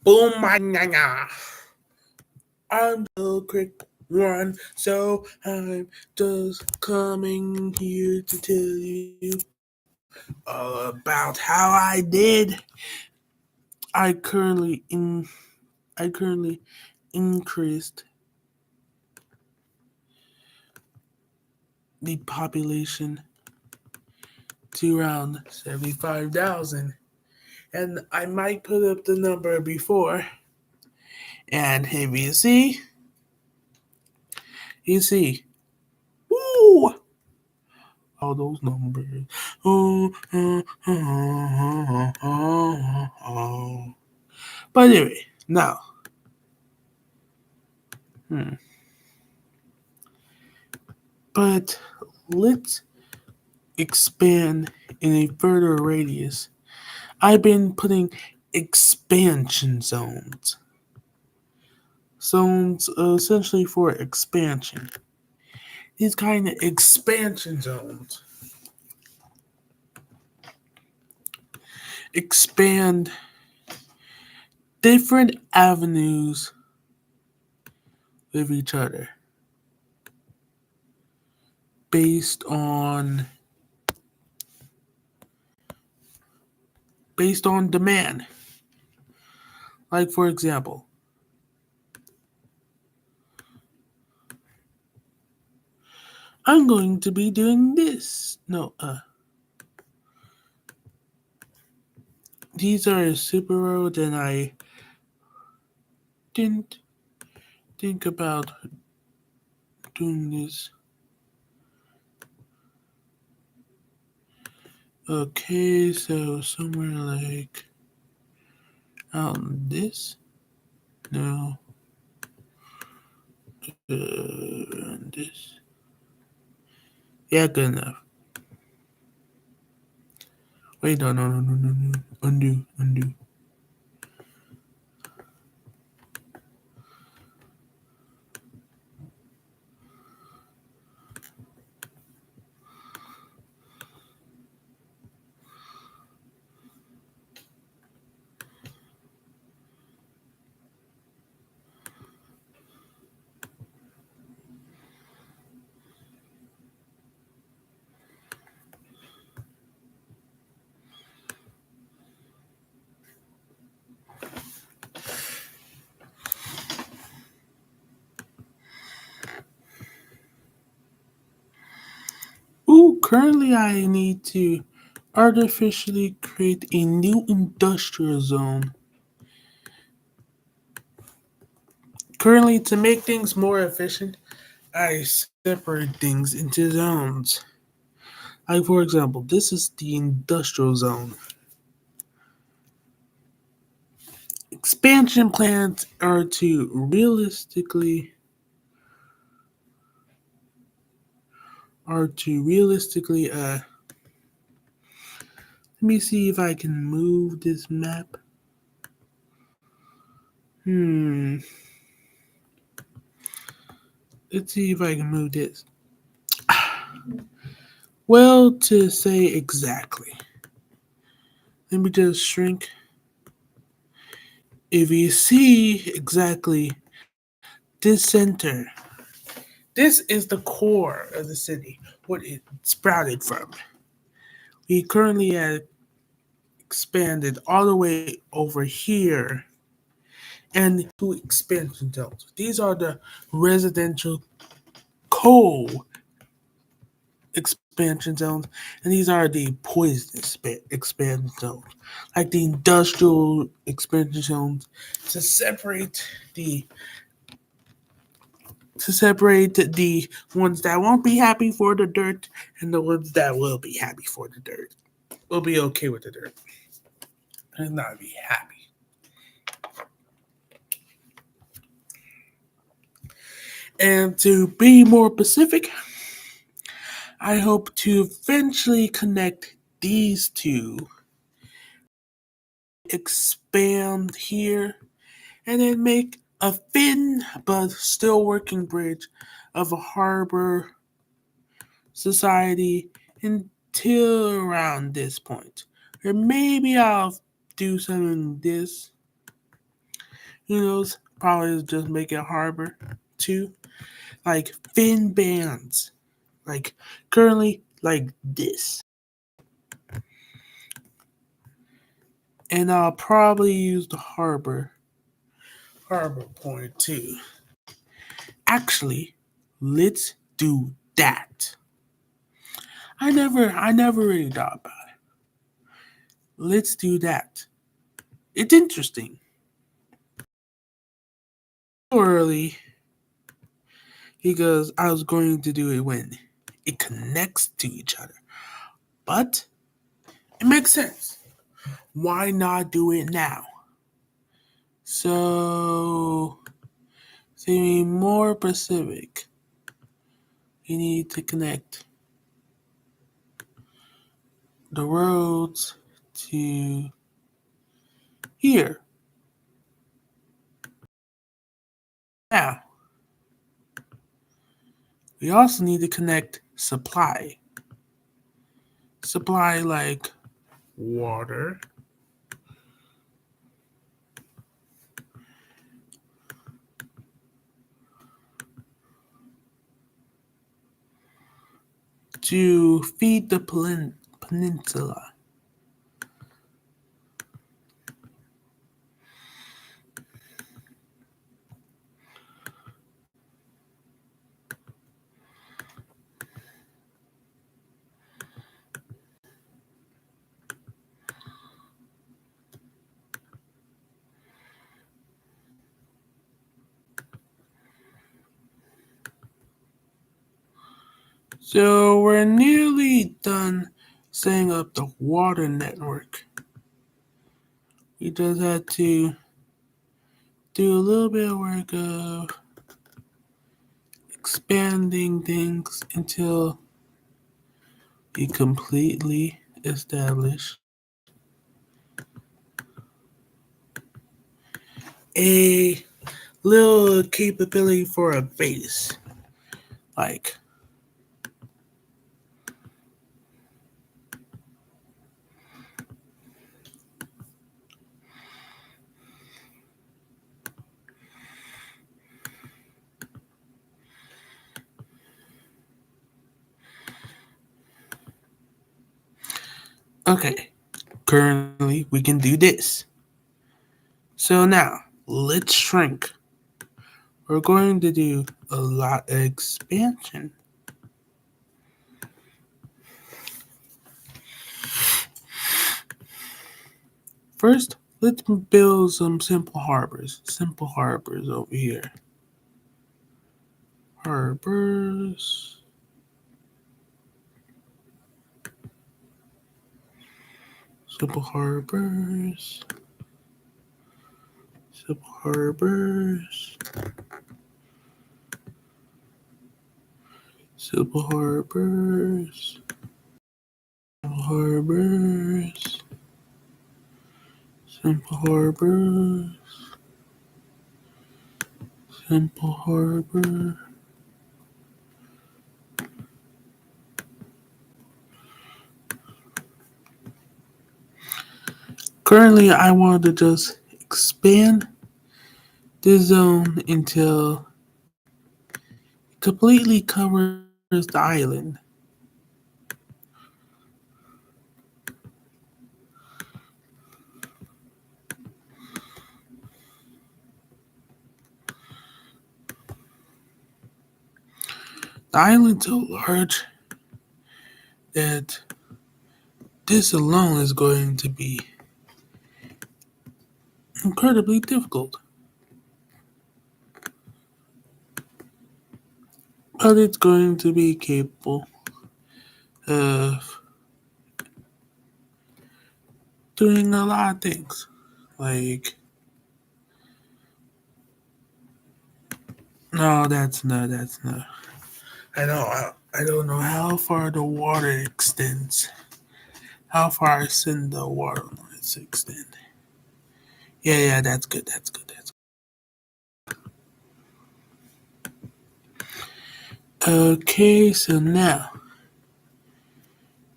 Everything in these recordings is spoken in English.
Boom, my nana. I'm the quick one, so I'm just coming here to tell you about how I did. I currently in I currently increased the population to around 75,000, and I might put up the number before. And if you see, woo, all those numbers. Oh, oh, oh, oh, oh. But anyway, now, hmm. But let's expand in a further radius. I've been putting expansion zones. Zones essentially for expansion. These kind of expansion zones expand different avenues with each other based on demand. Like for example, I'm going to be doing this. No, these are a super road, and I didn't think about doing this. Okay, so somewhere like this. No, this. Yeah, good enough. Wait, no. Undo. Ooh, currently I need to artificially create a new industrial zone. Currently, to make things more efficient, I separate things into zones. Like, for example, this is the industrial zone. Expansion plans are to realistically let me see if I can move this map. Hmm. Let's see if I can move this. Well, to say exactly. Let me just shrink. If you see exactly this center, this is the core of the city, what it sprouted from. We currently have expanded all the way over here and to expansion zones. These are the residential coal expansion zones, and these are the poisonous expansion zones, like the industrial expansion zones, to separate the ones that won't be happy for the dirt and the ones that will be happy for the dirt. Will be okay with the dirt and not be happy. And to be more specific, I hope to eventually connect these two, expand here, and then make a thin but still working bridge of a harbor society until around this point. Or maybe I'll do something this Who knows? Probably just make it a harbor too. Like fin bands. Like currently like this. And I'll probably use the harbor point too. Actually, let's do that. I never really thought about it. Let's do that. It's interesting. Early because I was going to do it when it connects to each other. But it makes sense. Why not do it now? So, to be more specific, you need to connect the roads to here. Now, we also need to connect supply. Supply like water to feed the peninsula. So we're nearly done setting up the water network. We just had to do a little bit of work of expanding things until we completely establish a little capability for a base. Like, okay, currently we can do this. So now, let's shrink. We're going to do a lot of expansion. First, let's build some simple harbors. Simple harbors over here. Harbors. Simple harbors. Simple harbors. Simple harbors. Simple harbors. Simple harbors. Simple harbor. Currently, I want to just expand this zone until it completely covers the island. The island's so large that this alone is going to be incredibly difficult. But it's going to be capable of doing a lot of things. Like, no, that's no. I don't know how far the water extends. How far I send the water lines extend. Yeah, that's good, that's good, that's good. Okay, so now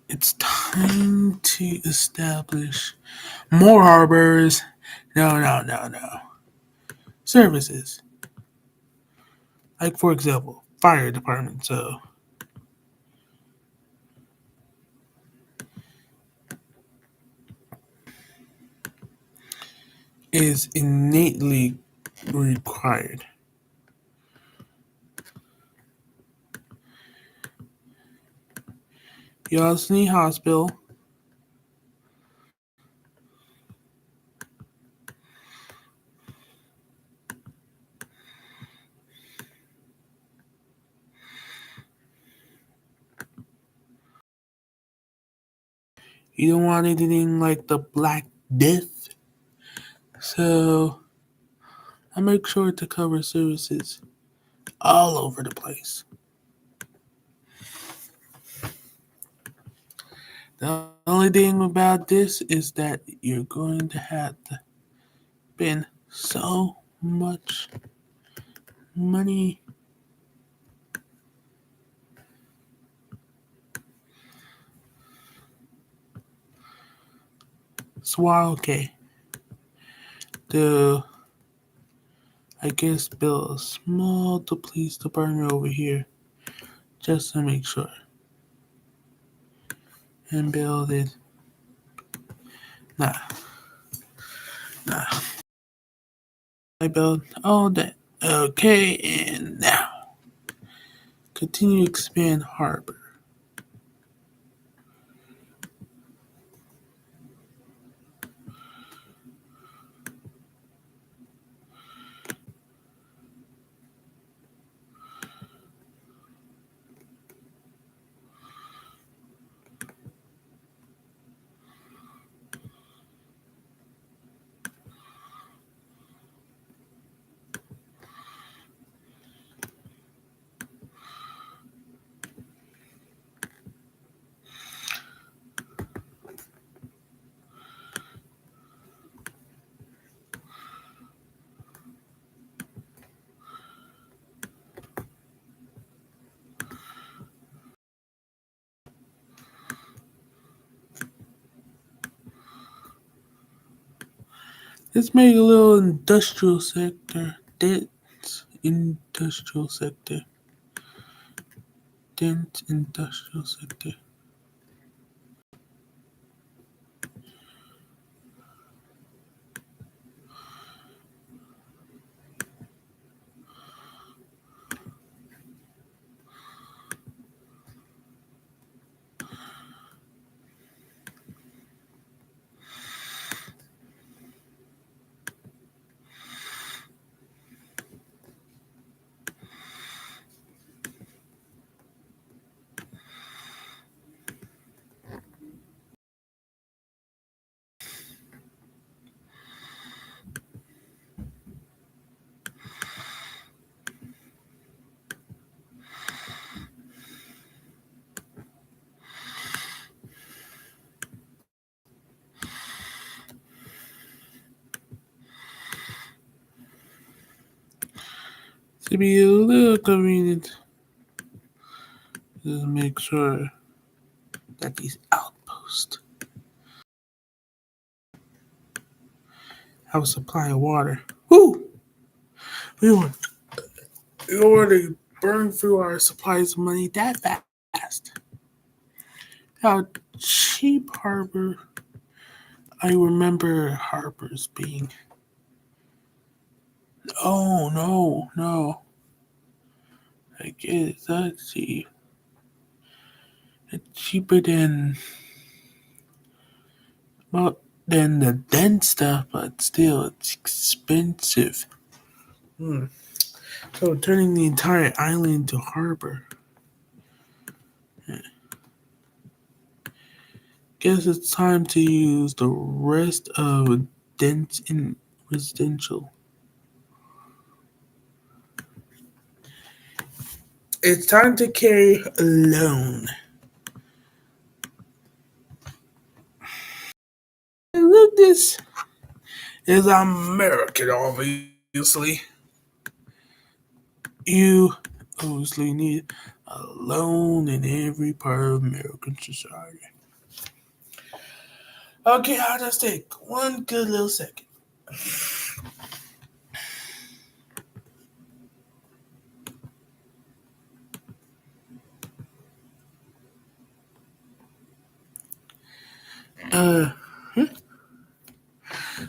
it's time to establish more harbors. No. services. Like, for example, fire department. So, is innately required. You also need hospital. You don't want anything like the Black Death. So I make sure to cover services all over the place. The only thing about this is that you're going to have to spend so much money. So okay. The I guess build a small police department over here just to make sure. And build it. Nah, nah. I built all that. Okay, and now continue to expand harbor. Let's make a little industrial sector. Dense industrial sector. Dense industrial sector. To be a little convenient, just make sure that these outposts have a supply of water. Woo! We want in order to burn through our supplies of money that fast. How cheap harbor. I remember harbors being. Oh no, no. I guess that's cheap. It's cheaper well than the dense stuff, but still it's expensive. Hmm. So turning the entire island into harbor. Guess it's time to use the rest of dense in residential. It's time to carry a loan. And look, this is American, obviously. You obviously need a loan in every part of American society. Okay, I'll just take one good little second.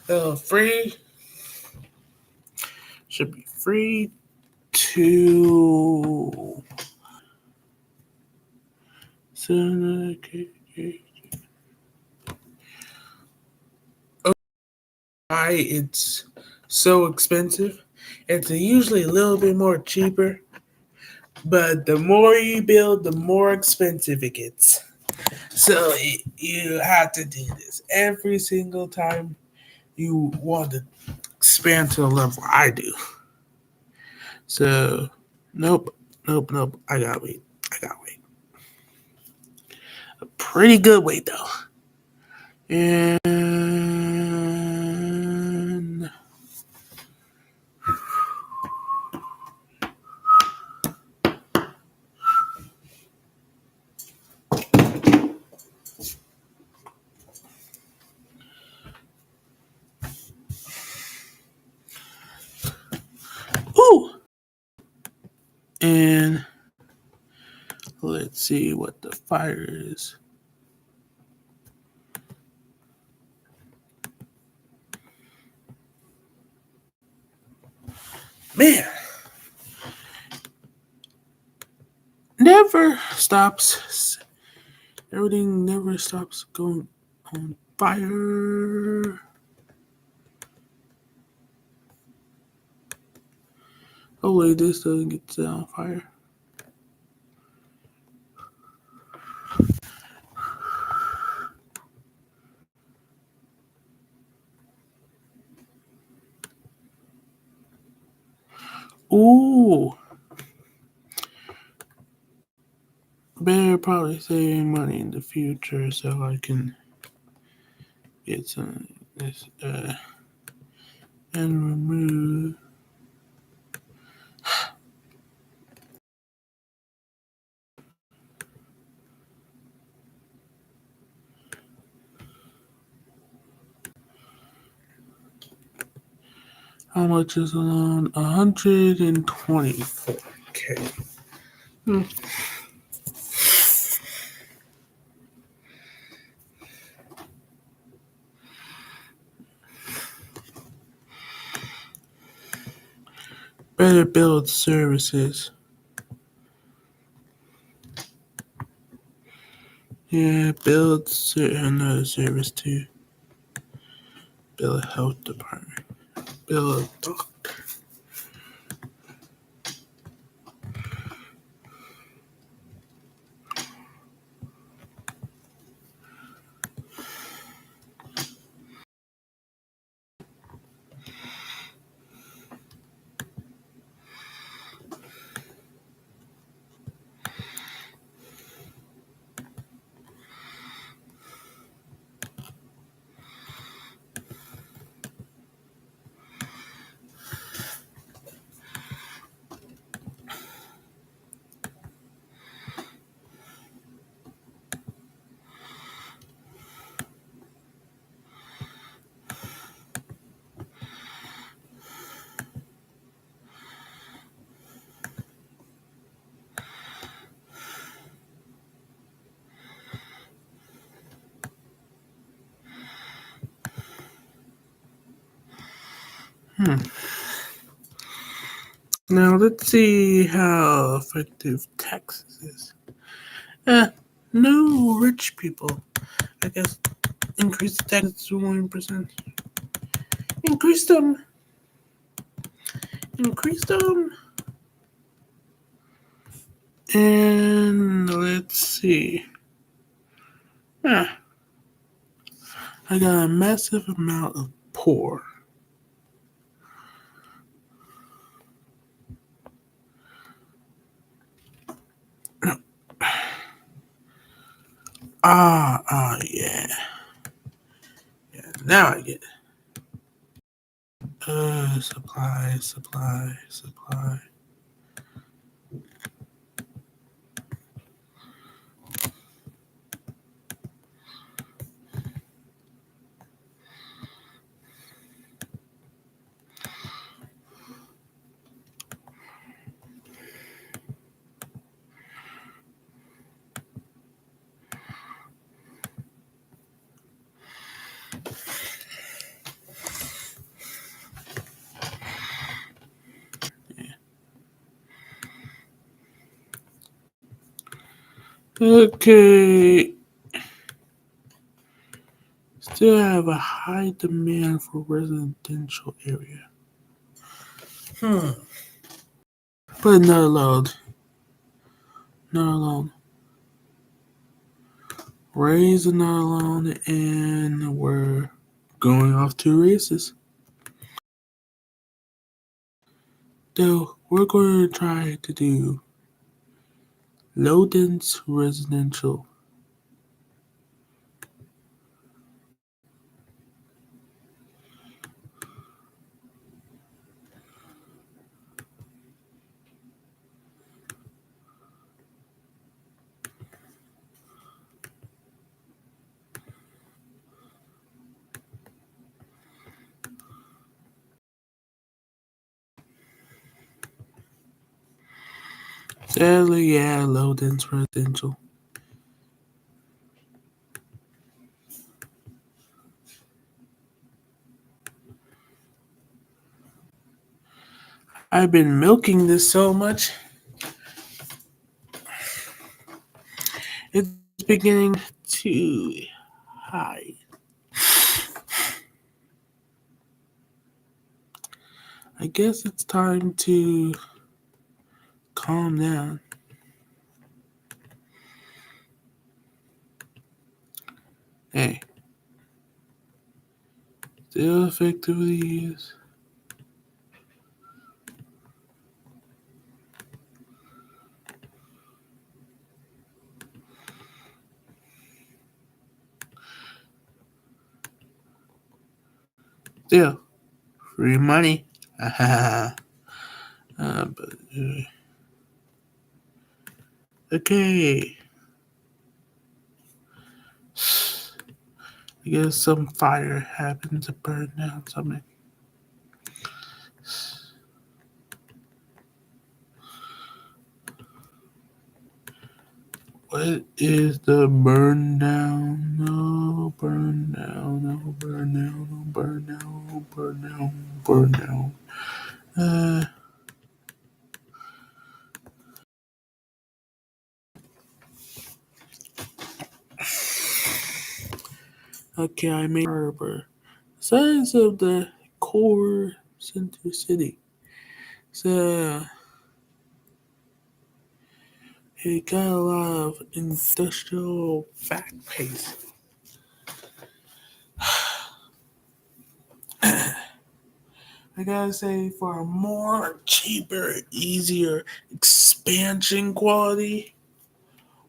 Uh, free should be free to why it's so expensive. It's usually a little bit more cheaper, but the more you build, the more expensive it gets. So you have to do this every single time you want to expand to a level. I do. So, nope, nope. I gotta wait. I gotta wait. A pretty good wait though. And ooh, and let's see what the fire is. Man, never stops. Everything never stops going on fire. Hopefully this doesn't get set on fire. Ooh, better probably saving money in the future so I can get some this and remove. How much is alone? 124K. Hmm. Better build services. Yeah, build another service too. Build a health department. Build a doctor. Now let's see how effective taxes is. Eh, no rich people. I guess increase the taxes to 1%. Increase them. Increase them. And let's see. Ah, I got a massive amount of poor. Yeah. Yeah, now I get it. Supply. Okay. Still have a high demand for residential area. Hmm. But not allowed. Not alone. Rays are not alone, and we're going off two races. Though we're going to try to do low dense residential. Sadly, yeah, low dense residential. I've been milking this so much, it's beginning to hide. I guess it's time to calm down. Hey, still effectively is. Still, free money. But, okay. I guess some fire happened to burn down something. What is the burn down? No burn down, no burn down, no burn down, no burn down, burn down. Uh, okay, I made harbor. Size of the core center city. So it got a lot of industrial fact pace. I gotta say, for a more cheaper, easier expansion quality,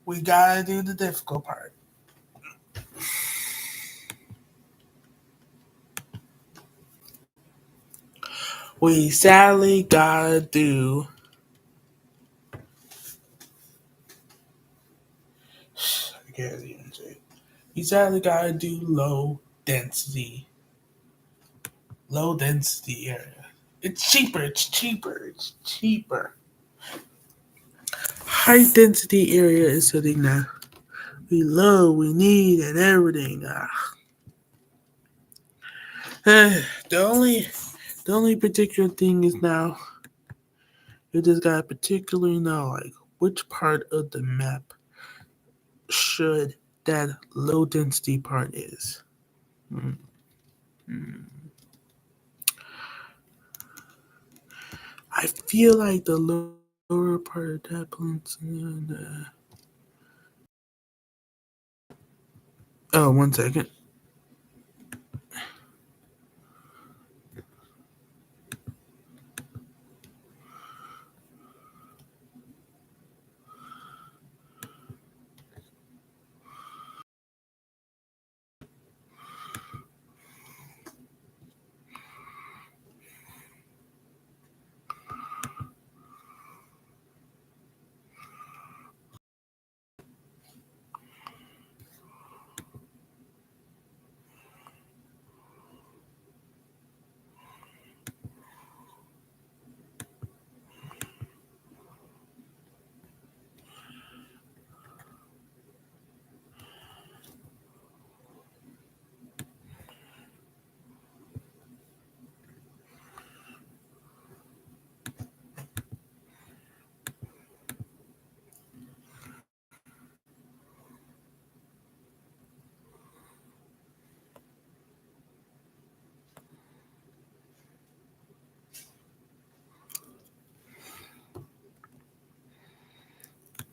we gotta do the difficult part. We sadly gotta do. I can't even say. We sadly gotta do low density area. It's cheaper. It's cheaper. It's cheaper. High density area is something that we love, we need, and everything. The only particular thing is now you just gotta particularly know like which part of the map should that low density part is. Mm, mm. I feel like the lower part of that plants and oh, 1 second.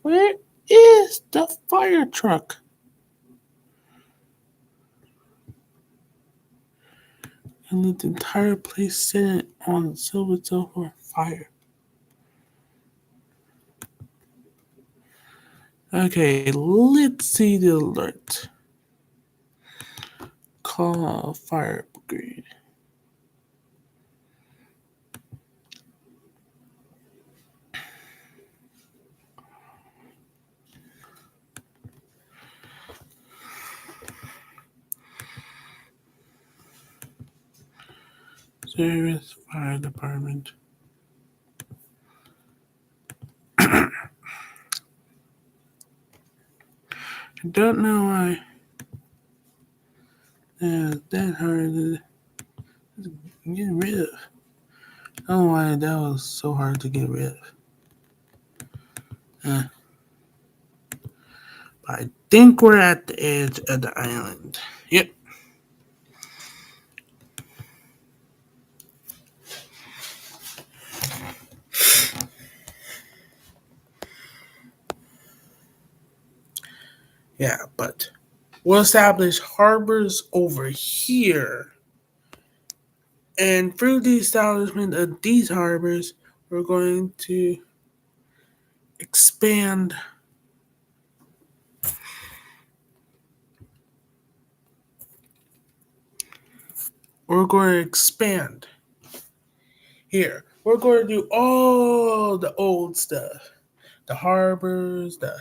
Where is the fire truck? And lit the entire place sitting on silver fire. Okay, let's see the alert. Call fire brigade. Service fire department. I don't know why that hard to get rid of. I don't know why that was so hard to get rid of. Uh, I think we're at the edge of the island. Yep. Yeah, but we'll establish harbors over here. And through the establishment of these harbors, we're going to expand. We're going to expand here. We're going to do all the old stuff, the harbors, the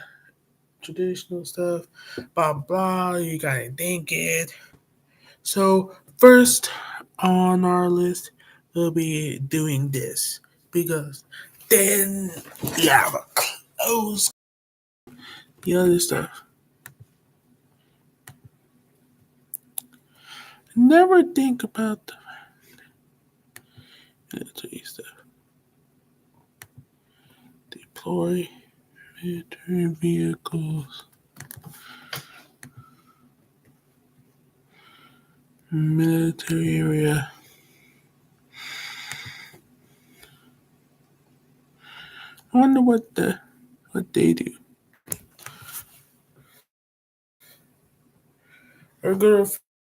traditional stuff, blah blah. You gotta think it. So first on our list, we'll be doing this because then we have a close the other stuff. Never think about the military stuff. Deploy military vehicles. Military area. I wonder what they do. We're gonna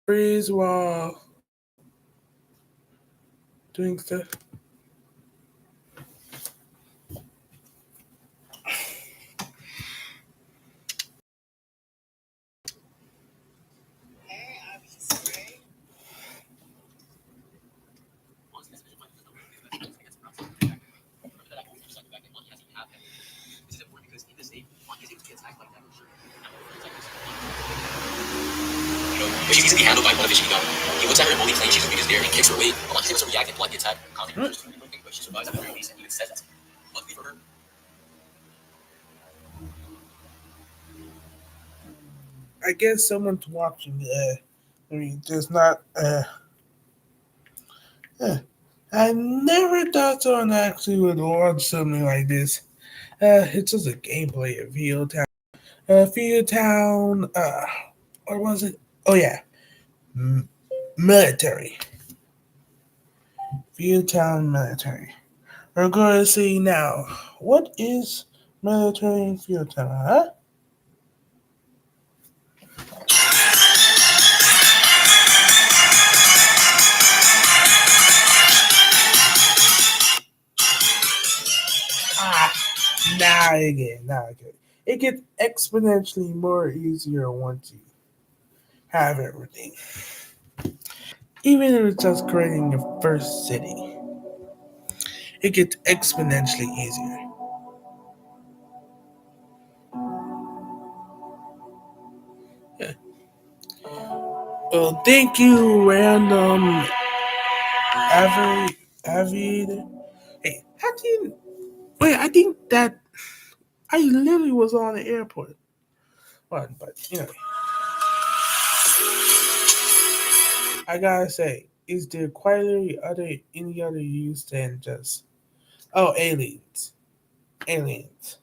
freeze while doing stuff. But she's easily handled by one of his gun. He looks at her and only claims she's the biggest dare and kicks her away. Alon is able to react and block the attack, causing her to quickly, but she survives at the very least and even says that. Luckily for her, I guess someone's watching. I mean, there's not. I never thought someone actually would watch something like this. It's just a gameplay of theotown. Theotown. Or was it? Oh yeah, military. Theotown military. We're going to see now. What is military in Theotown? Huh? Ah, now again. It gets exponentially more easier once you have everything. Even if it's just creating your first city, it gets exponentially easier. Yeah. Well, thank you, random aviator. Hey, how do you wait? I think that I literally was on the airport. But I gotta say, is there quite any other use than just aliens? Aliens.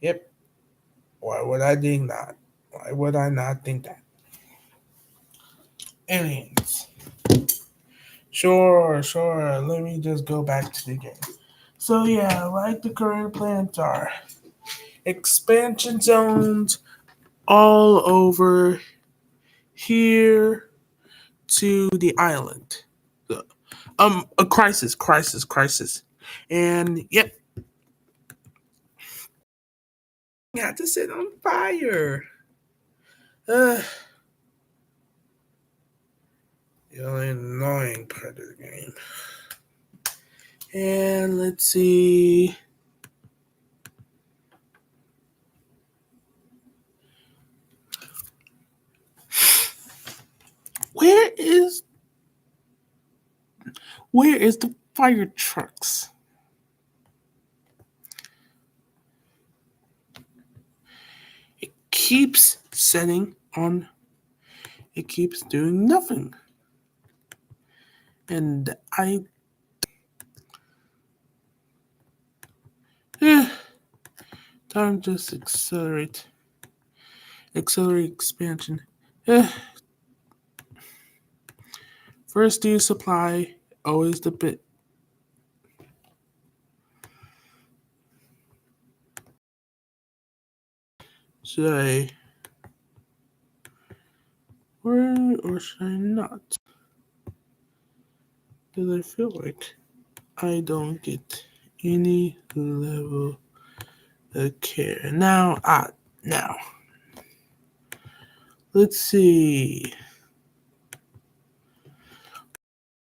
Yep. Why would I think not? Why would I not think that? Aliens. Sure. Let me just go back to the game. So yeah, like the current plans are, expansion zones all over here to the island. A crisis. And yep, got to set on fire. Uh, the only annoying part of the game. And let's see. Where is where is the fire trucks? It keeps setting on. It keeps doing nothing. And eh, time just accelerate expansion. Eh, first do supply, always the bit. Should I, or should I not? Because I feel like I don't get any level of care. Now, let's see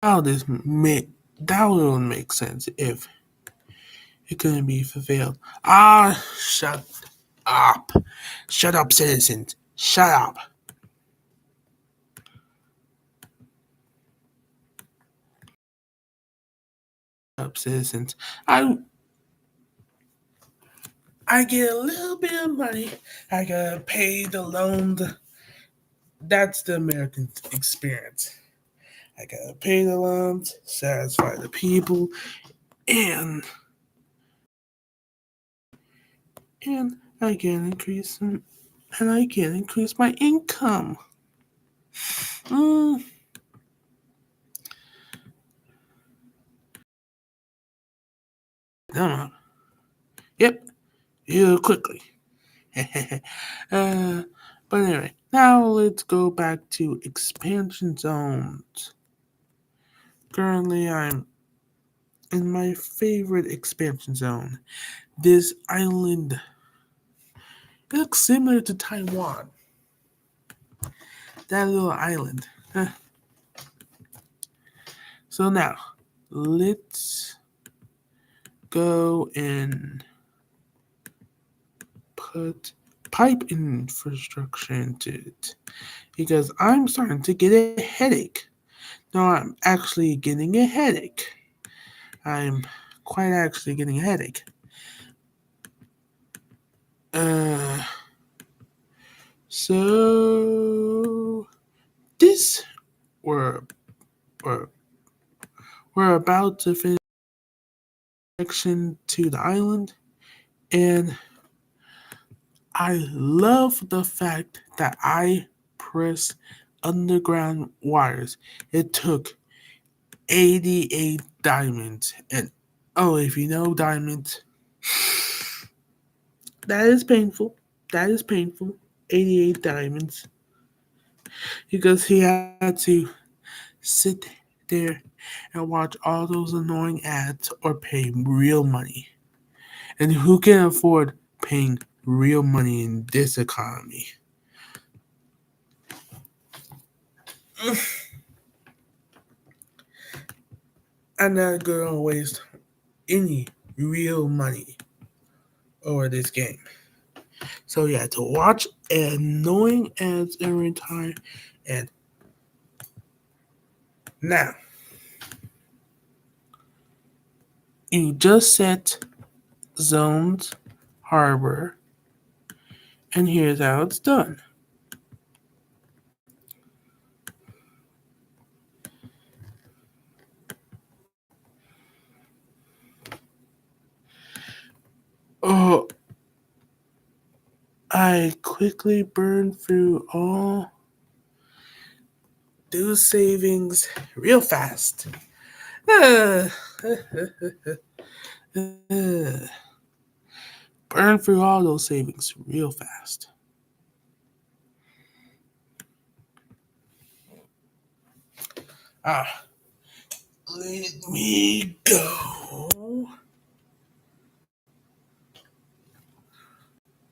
how that will make sense if it couldn't be fulfilled. Up. Shut up, citizens. Shut up, citizens. I get a little bit of money. I gotta pay the loans. That's the American experience. I gotta pay the loans, satisfy the people, and and I can increase them, and I can increase my income. Mm, no. Yep, you quickly. uh, but anyway, now let's go back to expansion zones. Currently, I'm in my favorite expansion zone. This island looks similar to Taiwan. That little island. So now, let's go and put pipe infrastructure into it. Because I'm starting to get a headache. No, I'm actually getting a headache. I'm quite actually getting a headache. Uh, so this we're we're, we're about to finish connection to the island, and I love the fact that I press underground wires. It took 88 diamonds, and oh, if you know diamonds, that is painful. That is painful. 88 diamonds because he had to sit there and watch all those annoying ads or pay real money. And who can afford paying real money in this economy? I'm not gonna waste any real money over this game. So yeah, to watch annoying ads every time. And now you just set zones, harbor, and here's how it's done. Oh, I quickly burned through all those savings real fast. Uh, Ugh. Burn through all those savings real fast. Ah, let me go.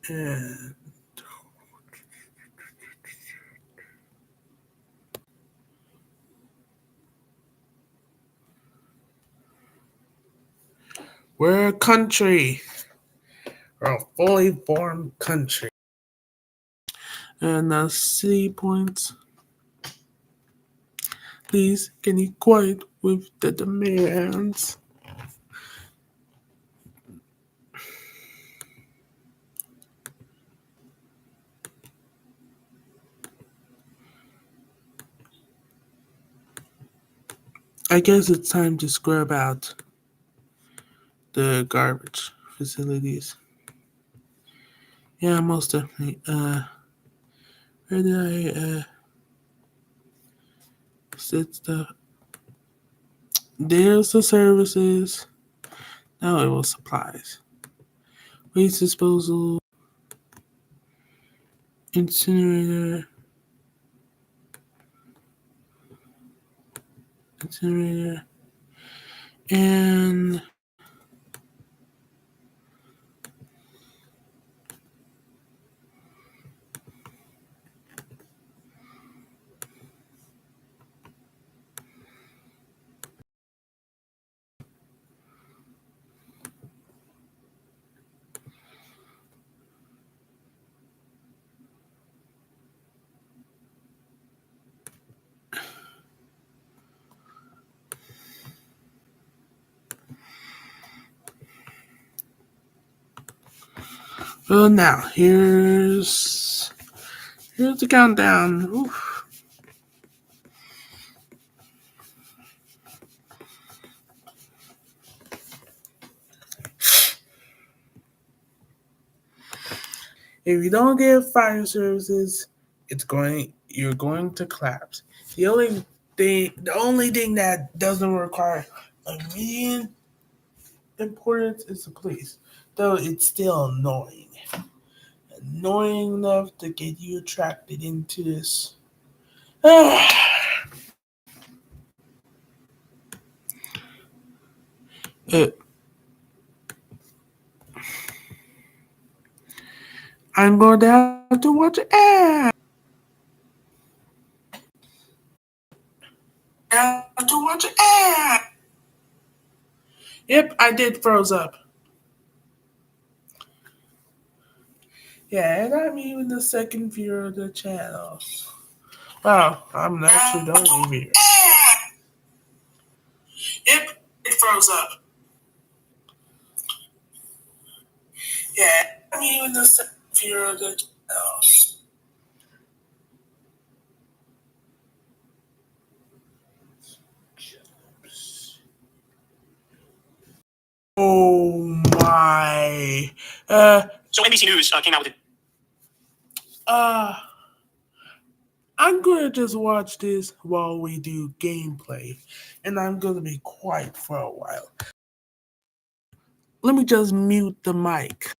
And we're a country. We're a fully formed country. And the city points. Please, can you quiet with the demands? I guess it's time to scrub out the garbage facilities. Yeah, most definitely. Where did I set stuff? There's the services. No, it was supplies. Waste disposal, incinerator, incinerator, and well, now here's the countdown. Oof. If you don't get fire services, you're going to collapse. The only thing that doesn't require immediate importance is the police, though it's still annoying enough to get you attracted into this. Uh, I'm going to have to watch ad. I have to watch ad. Yep, I did froze up. Yeah, and I'm even the second viewer of the channel. Wow, I'm actually the only viewer. Yep, it froze up. Yeah, I'm even the second viewer of the channel. Oh my. So NBC News came out with Uh, I'm gonna just watch this while we do gameplay, and I'm gonna be quiet for a while. Let me just mute the mic.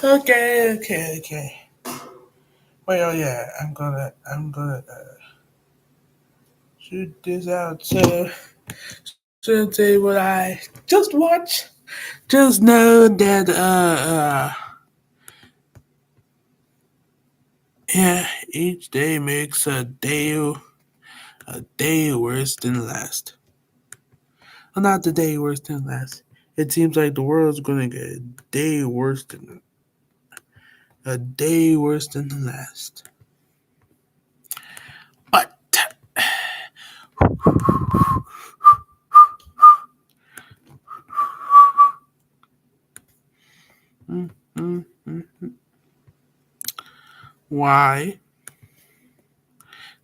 Okay. Wait, oh yeah, I'm gonna shoot this out. So, shouldn't say what I just watch. Just know that yeah, each day makes a day worse than last. Well, not the day worse than last. It seems like the world's gonna get a day worse than the last. But mm, mm, mm, why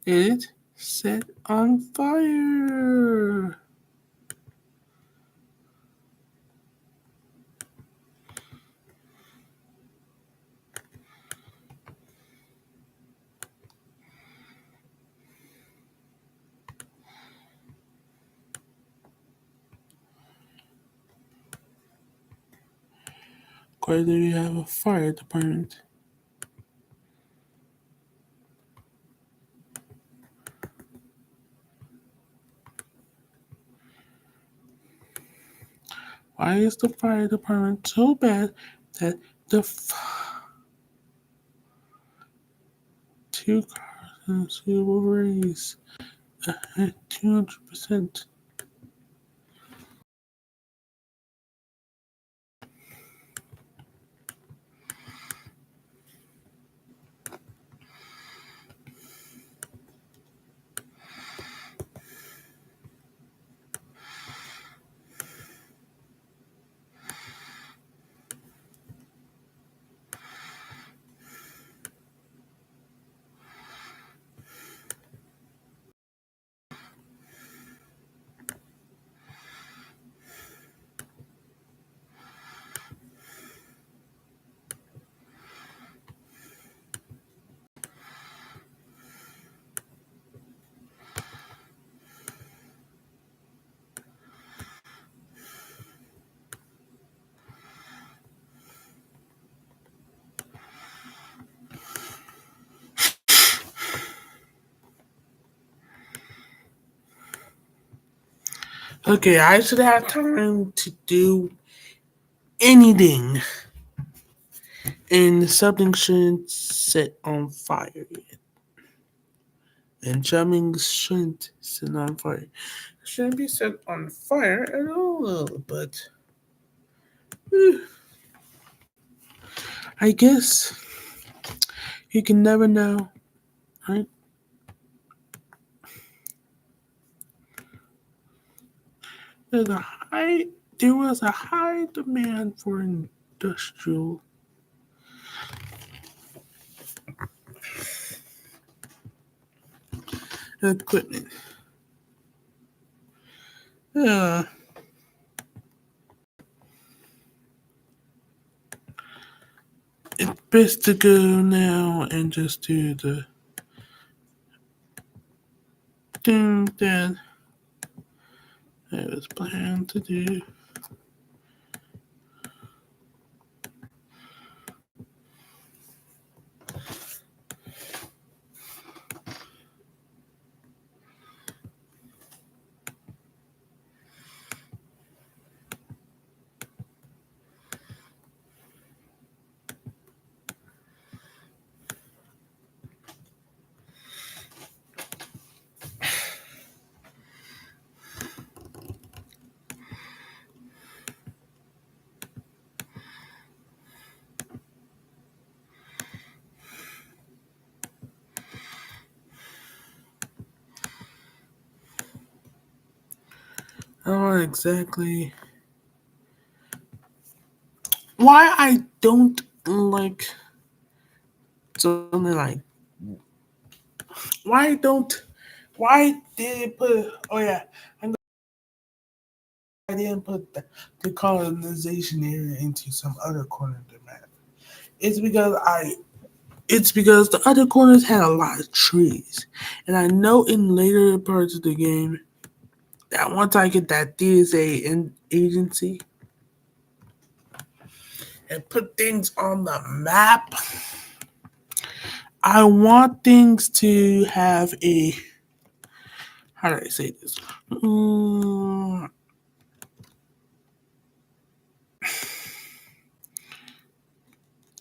did it set on fire? Why do we have a fire department? Why is the fire department so bad that the two cars in a suitable race at 200%? Okay, I should have time to do anything, and something shouldn't set on fire yet. And something shouldn't set on fire. It shouldn't be set on fire at all, but eh, I guess you can never know, right? There's a high, there was a high demand for industrial equipment. Uh, it's best to go now and just do the thing that I was planned to do. I don't know exactly why I don't like something like why don't why did it put oh yeah I didn't put the colonization area into some other corner of the map. It's because I it's because the other corners had a lot of trees. And I know in later parts of the game that once I get that DSA agency, and put things on the map. I want things to have a, how do I say this?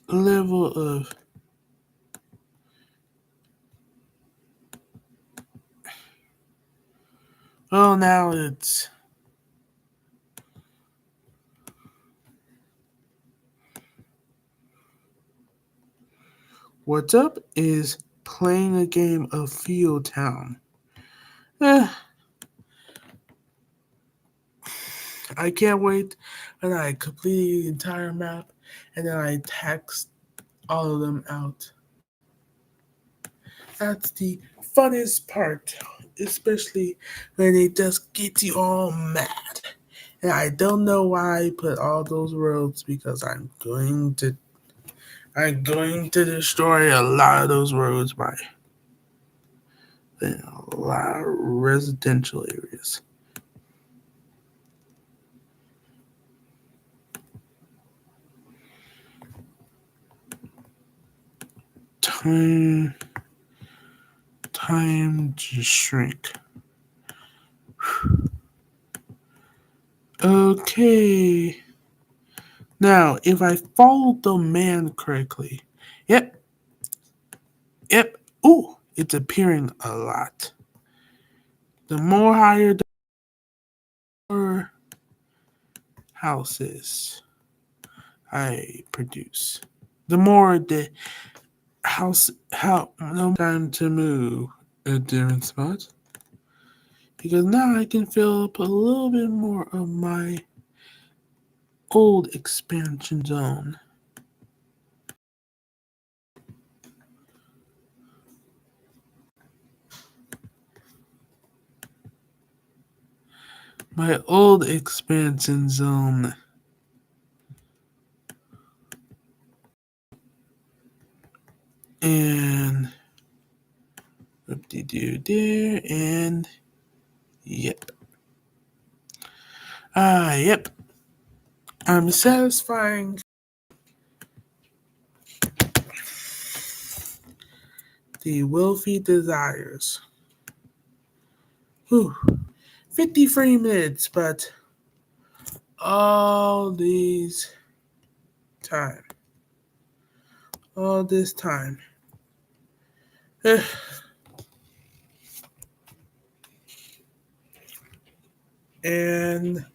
Level of now it's what's up is playing a game of theotown. I can't wait and I complete the entire map and then I text all of them out. That's the funnest part, especially when they just get you all mad. And I don't know why I put all those roads because I'm going to destroy a lot of those roads by a lot of residential areas. Time to shrink. Okay. Now, if I follow the man correctly, yep. Ooh, it's appearing a lot. The more higher the more houses I produce, the more the no time to move a different spot. Because now I can fill up a little bit more of my old expansion zone. My old expansion zone. And whoop-de-doo there, and yep. Yep. I'm satisfying the wealthy desires. Whew. 53 minutes, but all this time. And